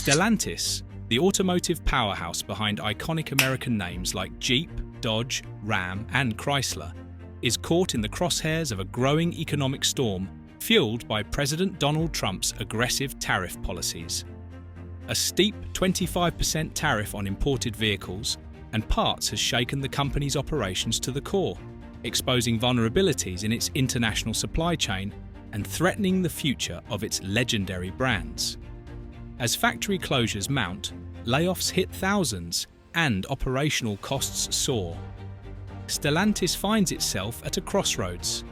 Stellantis, the automotive powerhouse behind iconic American names like Jeep, Dodge, Ram, and Chrysler, is caught in the crosshairs of a growing economic storm fueled by President Donald Trump's aggressive tariff policies. A steep 25% tariff on imported vehicles and parts has shaken the company's operations to the core, exposing vulnerabilities in its international supply chain and threatening the future of its legendary brands. As factory closures mount, layoffs hit thousands and operational costs soar. Stellantis finds itself at a crossroads.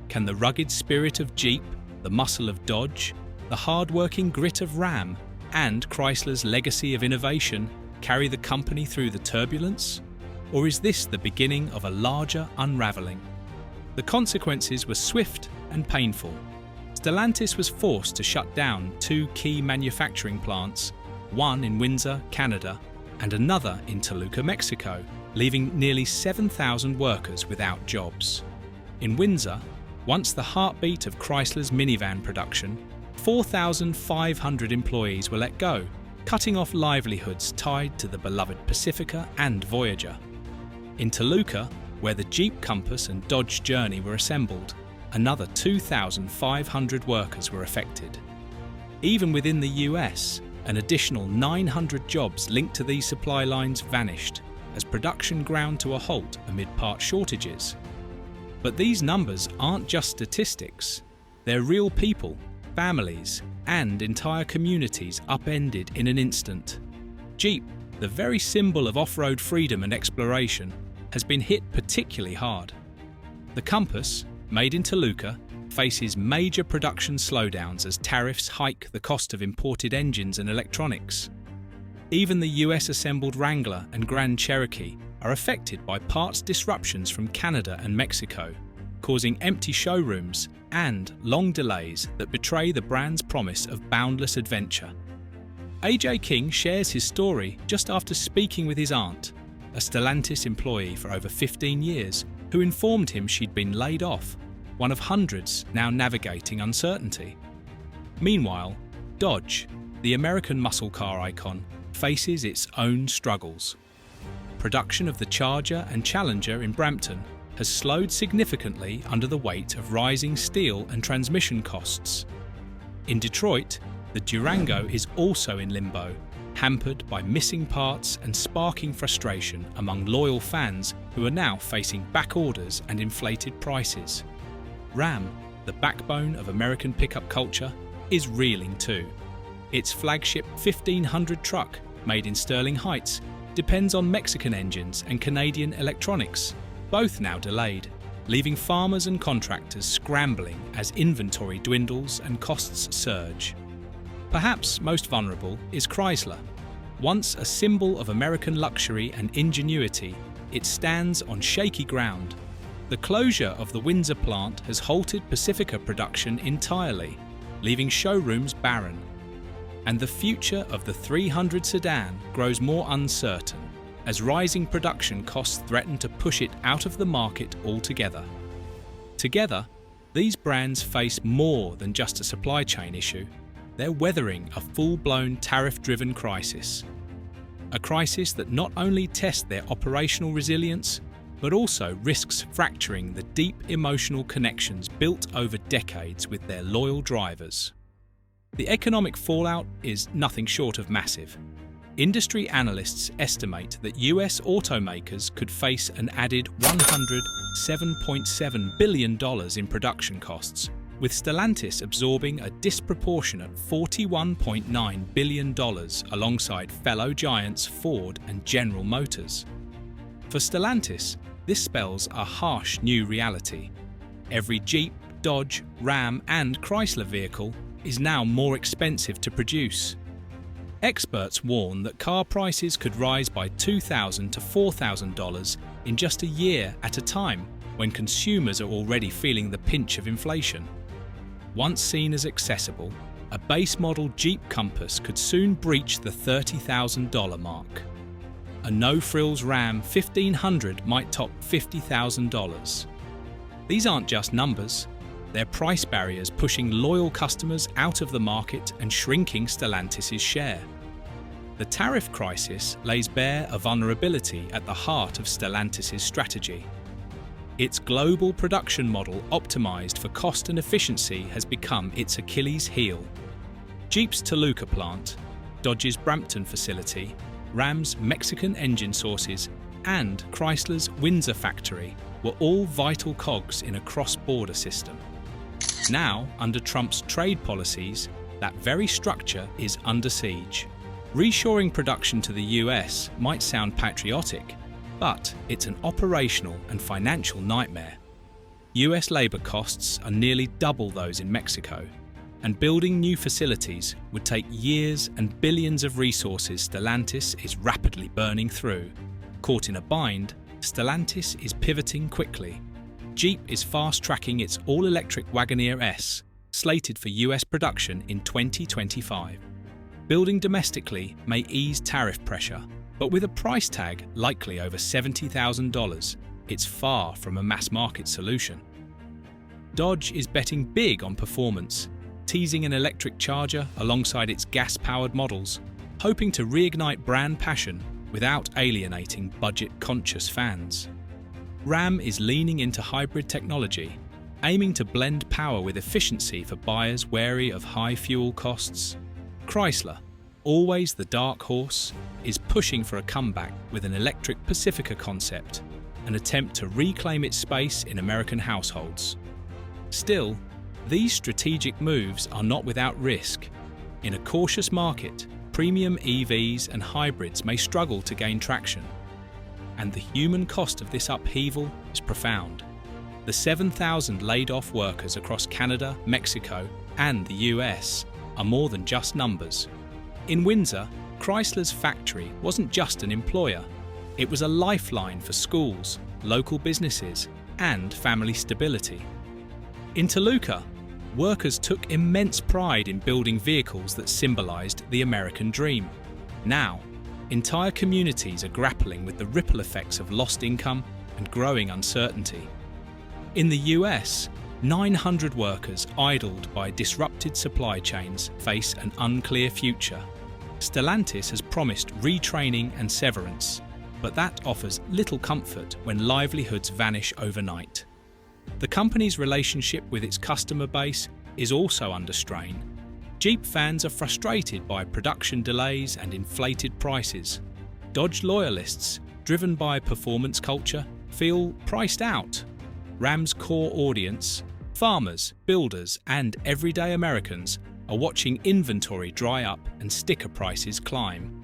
Can the rugged spirit of Jeep, the muscle of Dodge, the hard-working grit of Ram, and Chrysler's legacy of innovation carry the company through the turbulence? Or is this the beginning of a larger unraveling? The consequences were swift and painful. Stellantis was forced to shut down 2 key manufacturing plants, one in Windsor, Canada, and another in Toluca, Mexico, leaving nearly 7,000 workers without jobs. In Windsor, once the heartbeat of Chrysler's minivan production, 4,500 employees were let go, cutting off livelihoods tied to the beloved Pacifica and Voyager. In Toluca, where the Jeep Compass and Dodge Journey were assembled, another 2,500 workers were affected. Even within the US, an additional 900 jobs linked to these supply lines vanished as production ground to a halt amid part shortages. But these numbers aren't just statistics. They're real people, families, and entire communities upended in an instant. Jeep, the very symbol of off-road freedom and exploration, has been hit particularly hard. The Compass, made in Toluca, faces major production slowdowns as tariffs hike the cost of imported engines and electronics. Even the US-assembled Wrangler and Grand Cherokee are affected by parts disruptions from Canada and Mexico, causing empty showrooms and long delays that betray the brand's promise of boundless adventure. AJ King shares his story just after speaking with his aunt, a Stellantis employee for over 15 years, who informed him she'd been laid off, one of hundreds now navigating uncertainty. Meanwhile, Dodge, the American muscle car icon, faces its own struggles. Production of the Charger and Challenger in Brampton has slowed significantly under the weight of rising steel and transmission costs. In Detroit, the Durango is also in limbo, hampered by missing parts and sparking frustration among loyal fans who are now facing back orders and inflated prices. Ram, the backbone of American pickup culture, is reeling too. Its flagship 1500 truck, made in Sterling Heights, depends on Mexican engines and Canadian electronics, both now delayed, leaving farmers and contractors scrambling as inventory dwindles and costs surge. Perhaps most vulnerable is Chrysler. Once a symbol of American luxury and ingenuity, it stands on shaky ground. The closure of the Windsor plant has halted Pacifica production entirely, leaving showrooms barren. And the future of the 300 sedan grows more uncertain, as rising production costs threaten to push it out of the market altogether. Together, these brands face more than just a supply chain issue. They're weathering a full-blown tariff-driven crisis. A crisis that not only tests their operational resilience, but also risks fracturing the deep emotional connections built over decades with their loyal drivers. The economic fallout is nothing short of massive. Industry analysts estimate that US automakers could face an added $107.7 billion in production costs, with Stellantis absorbing a disproportionate $41.9 billion alongside fellow giants Ford and General Motors. For Stellantis, this spells a harsh new reality. Every Jeep, Dodge, Ram, and Chrysler vehicle is now more expensive to produce. Experts warn that car prices could rise by $2,000 to $4,000 in just a year at a time, when consumers are already feeling the pinch of inflation. Once seen as accessible, a base model Jeep Compass could soon breach the $30,000 mark. A no-frills Ram 1500 might top $50,000. These aren't just numbers. They're price barriers pushing loyal customers out of the market and shrinking Stellantis' share. The tariff crisis lays bare a vulnerability at the heart of Stellantis' strategy. Its global production model optimized for cost and efficiency has become its Achilles heel. Jeep's Toluca plant, Dodge's Brampton facility, Ram's Mexican engine sources, and Chrysler's Windsor factory were all vital cogs in a cross-border system. Now, under Trump's trade policies, that very structure is under siege. Reshoring production to the US might sound patriotic, but it's an operational and financial nightmare. US labour costs are nearly double those in Mexico, and building new facilities would take years and billions of resources Stellantis is rapidly burning through. Caught in a bind, Stellantis is pivoting quickly. Jeep is fast-tracking its all-electric Wagoneer S, slated for US production in 2025. Building domestically may ease tariff pressure, but with a price tag likely over $70,000, it's far from a mass-market solution. Dodge is betting big on performance, teasing an electric Charger alongside its gas-powered models, hoping to reignite brand passion without alienating budget-conscious fans. Ram is leaning into hybrid technology, aiming to blend power with efficiency for buyers wary of high fuel costs. Chrysler, always the dark horse, is pushing for a comeback with an electric Pacifica concept, an attempt to reclaim its space in American households. Still, these strategic moves are not without risk. In a cautious market, premium EVs and hybrids may struggle to gain traction. And the human cost of this upheaval is profound. The 7,000 laid-off workers across Canada, Mexico, and the US are more than just numbers. In Windsor, Chrysler's factory wasn't just an employer. It was a lifeline for schools, local businesses, and family stability. In Toluca, workers took immense pride in building vehicles that symbolized the American dream. Now, entire communities are grappling with the ripple effects of lost income and growing uncertainty. In the US, 900 workers idled by disrupted supply chains face an unclear future. Stellantis has promised retraining and severance, but that offers little comfort when livelihoods vanish overnight. The company's relationship with its customer base is also under strain. Jeep fans are frustrated by production delays and inflated prices. Dodge loyalists, driven by performance culture, feel priced out. Ram's core audience, farmers, builders, and everyday Americans, are watching inventory dry up and sticker prices climb.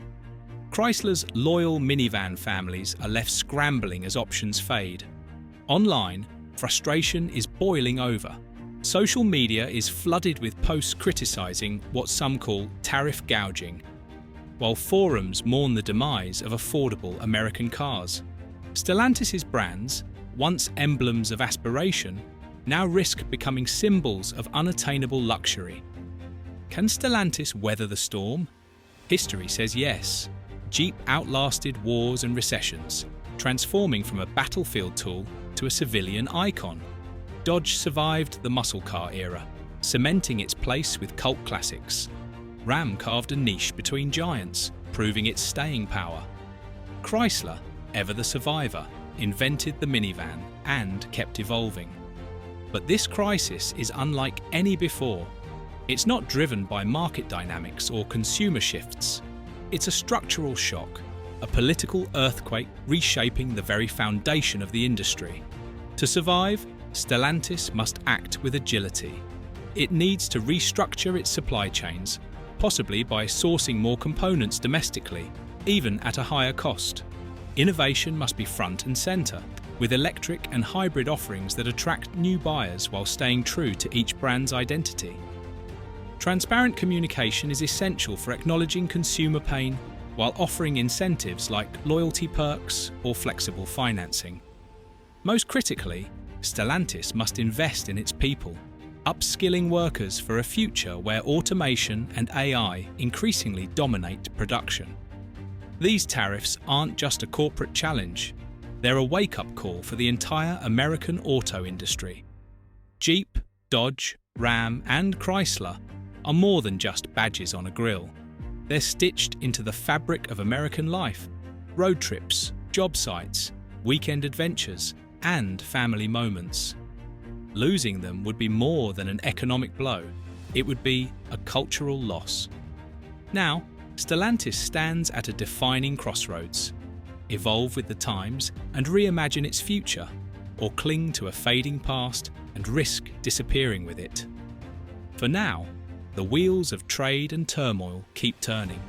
Chrysler's loyal minivan families are left scrambling as options fade. Online, frustration is boiling over. Social media is flooded with posts criticizing what some call tariff gouging, while forums mourn the demise of affordable American cars. Stellantis' brands, once emblems of aspiration, now risk becoming symbols of unattainable luxury. Can Stellantis weather the storm? History says yes. Jeep outlasted wars and recessions, transforming from a battlefield tool to a civilian icon. Dodge survived the muscle car era, cementing its place with cult classics. Ram carved a niche between giants, proving its staying power. Chrysler, ever the survivor, invented the minivan and kept evolving. But this crisis is unlike any before. It's not driven by market dynamics or consumer shifts. It's a structural shock, a political earthquake reshaping the very foundation of the industry. To survive, Stellantis must act with agility. It needs to restructure its supply chains, possibly by sourcing more components domestically, even at a higher cost. Innovation must be front and center, with electric and hybrid offerings that attract new buyers while staying true to each brand's identity. Transparent communication is essential for acknowledging consumer pain while offering incentives like loyalty perks or flexible financing. Most critically, Stellantis must invest in its people, upskilling workers for a future where automation and AI increasingly dominate production. These tariffs aren't just a corporate challenge, they're a wake-up call for the entire American auto industry. Jeep, Dodge, Ram, and Chrysler are more than just badges on a grille. They're stitched into the fabric of American life: road trips, job sites, weekend adventures, and family moments. Losing them would be more than an economic blow. It would be a cultural loss. Now, Stellantis stands at a defining crossroads: evolve with the times and reimagine its future, or cling to a fading past and risk disappearing with it. For now, the wheels of trade and turmoil keep turning.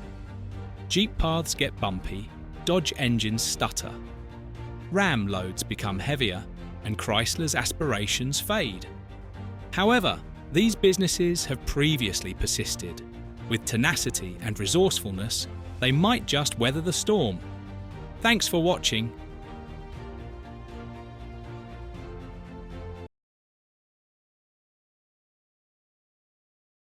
Jeep paths get bumpy, Dodge engines stutter. Ram loads become heavier, and Chrysler's aspirations fade. However, these businesses have previously persisted. With tenacity and resourcefulness, they might just weather the storm. Thanks for watching,